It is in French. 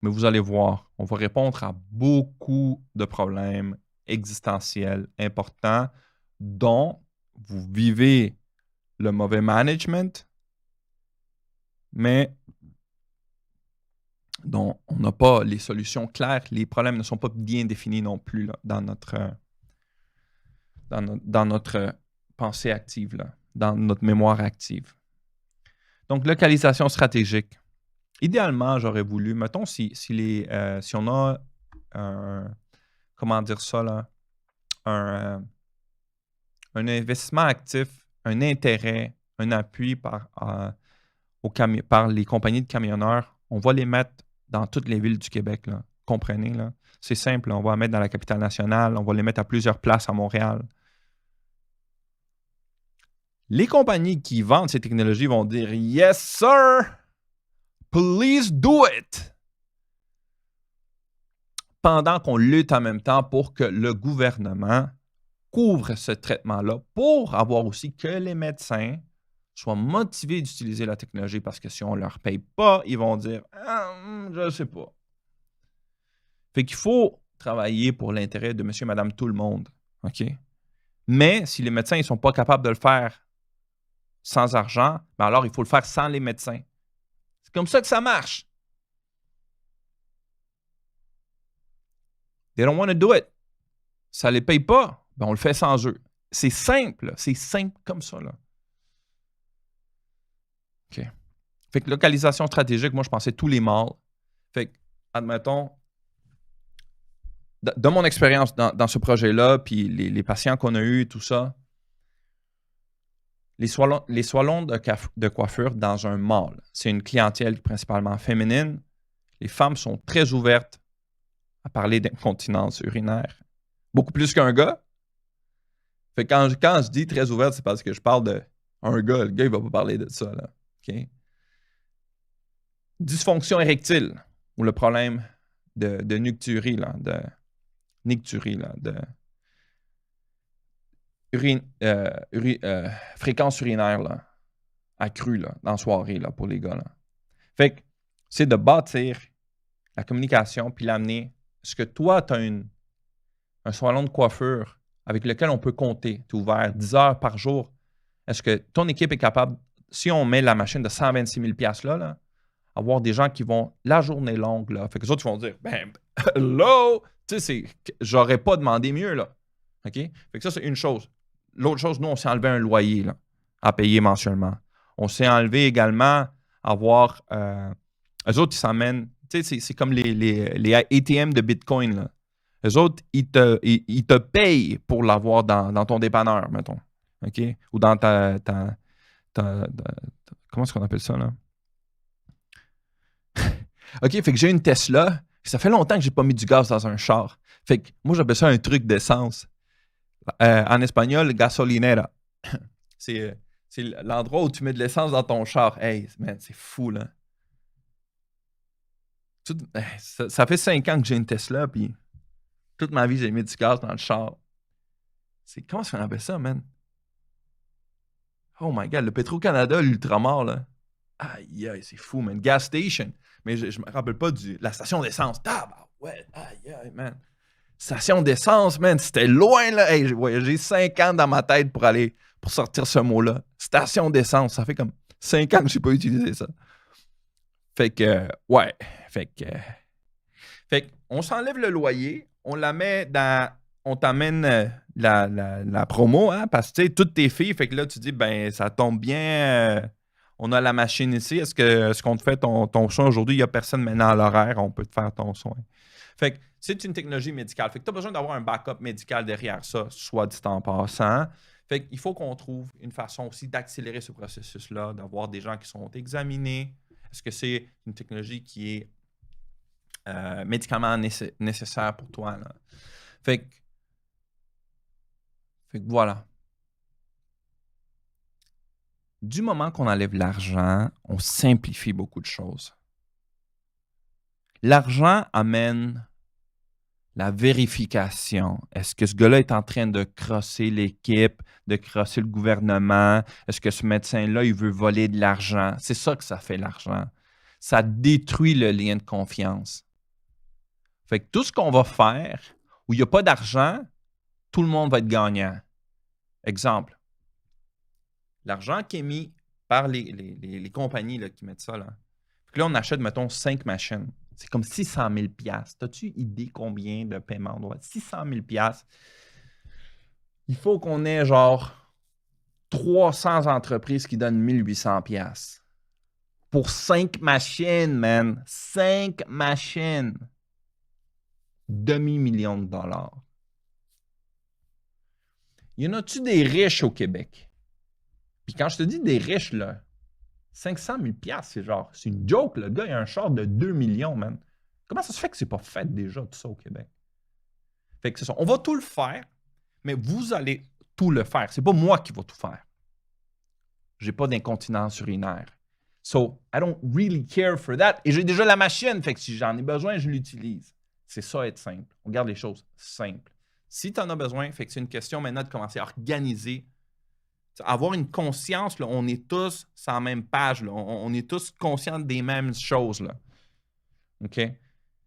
Mais vous allez voir, on va répondre à beaucoup de problèmes existentiels importants dont vous vivez le mauvais management, mais dont on n'a pas les solutions claires. Les problèmes ne sont pas bien définis non plus là, dans notre pensée active, là, dans notre mémoire active. Donc, localisation stratégique. Idéalement, j'aurais voulu, mettons, si on a comment dire ça, là, un investissement actif, un intérêt, un appui par les compagnies de camionneurs, on va les mettre dans toutes les villes du Québec. Là. Comprenez, là? C'est simple, on va les mettre dans la capitale nationale, on va les mettre à plusieurs places à Montréal. Les compagnies qui vendent ces technologies vont dire « Yes, sir! Please do it! » Pendant qu'on lutte en même temps pour que le gouvernement couvre ce traitement-là pour avoir aussi que les médecins soient motivés d'utiliser la technologie parce que si on ne leur paye pas, ils vont dire je ne sais pas. Fait qu'il faut travailler pour l'intérêt de monsieur, madame, tout le monde. OK? Mais si les médecins ne sont pas capables de le faire sans argent, ben alors il faut le faire sans les médecins. C'est comme ça que ça marche. They don't want to do it. Ça ne les paye pas, ben on le fait sans eux. C'est simple. C'est simple comme ça. Là. OK. Fait que localisation stratégique, moi, je pensais tous les malls. Fait que, admettons, de mon expérience dans ce projet-là, puis les patients qu'on a eus, tout ça, les salons de coiffure dans un mall, c'est une clientèle principalement féminine. Les femmes sont très ouvertes à parler d'incontinence urinaire. Beaucoup plus qu'un gars. Fait que quand je dis très ouverte, c'est parce que je parle d'un gars. Le gars, il va pas parler de ça. Là. OK? Dysfonction érectile, ou le problème de nicturie, là, fréquence urinaire là, accrue là, dans la soirée là, pour les gars. Là. Fait que c'est de bâtir la communication puis l'amener. Est-ce que toi, tu as un salon de coiffure avec lequel on peut compter? Tu es ouvert 10 heures par jour. Est-ce que ton équipe est capable, si on met la machine de 126 000 là, avoir des gens qui vont la journée longue, là. Fait que les autres, ils vont dire, ben, hello! Tu sais, j'aurais pas demandé mieux, là. OK? Fait que ça, c'est une chose. L'autre chose, nous, on s'est enlevé un loyer, là, à payer mensuellement. On s'est enlevé également avoir... eux autres, ils s'emmènent... Tu sais, c'est comme les ATM de Bitcoin, là. Eux autres, ils te payent pour l'avoir dans ton dépanneur, mettons. OK? Ou dans ta comment est-ce qu'on appelle ça, là? OK, fait que j'ai une Tesla. Ça fait longtemps que j'ai pas mis du gaz dans un char. Fait que moi, j'appelle ça un truc d'essence. En espagnol, gasolinera. C'est l'endroit où tu mets de l'essence dans ton char. Hey, man, c'est fou, là. Ça fait 5 ans que j'ai une Tesla, puis toute ma vie, j'ai mis du gaz dans le char. Comment est-ce qu'on appelle ça, man? Oh my God, le Petro-Canada, l'Ultramar, là. Aïe, aïe, c'est fou, man. Gas station. Mais je me rappelle pas de la station d'essence. Ouais, aïe, aïe, man. Station d'essence, man, c'était loin, là. Hey, j'ai voyagé 5 ans dans ma tête pour sortir ce mot-là. Station d'essence, ça fait comme 5 ans que j'ai pas utilisé ça. Fait que, ouais. Fait que, on s'enlève le loyer, on la met dans... On t'amène la promo, hein, parce que, tu sais, toutes tes filles, fait que là, tu dis, ben, ça tombe bien... on a la machine ici. Est-ce qu'on te fait ton soin aujourd'hui? Il n'y a personne maintenant à l'horaire. On peut te faire ton soin. Fait que c'est une technologie médicale. Fait que tu as besoin d'avoir un backup médical derrière ça, soit dit en passant. Fait qu'il faut qu'on trouve une façon aussi d'accélérer ce processus-là, d'avoir des gens qui sont examinés. Est-ce que c'est une technologie qui est médicalement nécessaire pour toi? Là? Fait que voilà. Du moment qu'on enlève l'argent, on simplifie beaucoup de choses. L'argent amène la vérification. Est-ce que ce gars-là est en train de crosser l'équipe, de crosser le gouvernement? Est-ce que ce médecin-là, il veut voler de l'argent? C'est ça que ça fait l'argent. Ça détruit le lien de confiance. Fait que tout ce qu'on va faire où il n'y a pas d'argent, tout le monde va être gagnant. Exemple, l'argent qui est mis par les compagnies là, qui mettent ça, là. Fait que là, on achète, mettons, 5 machines. C'est comme 600 000 $. As-tu idée combien de paiements on doit? 600 000 $. Il faut qu'on ait genre 300 entreprises qui donnent 1800 $. Pour 5 machines, man. 5 machines. Demi-million de dollars. Y en a-tu des riches au Québec? Puis quand je te dis des riches, là, 500 000 $, c'est genre, c'est une joke. Le gars, il a un char de 2 millions, man. Comment ça se fait que c'est pas fait déjà, tout ça, au Québec? Fait que c'est ça. On va tout le faire, mais vous allez tout le faire. C'est pas moi qui va tout faire. J'ai pas d'incontinence urinaire. So, I don't really care for that. Et j'ai déjà la machine, fait que si j'en ai besoin, je l'utilise. C'est ça, être simple. On garde les choses simples. Si tu en as besoin, fait que c'est une question maintenant de commencer à organiser. Avoir une conscience, là, on est tous sur la même page. Là. On est tous conscients des mêmes choses. Là. OK?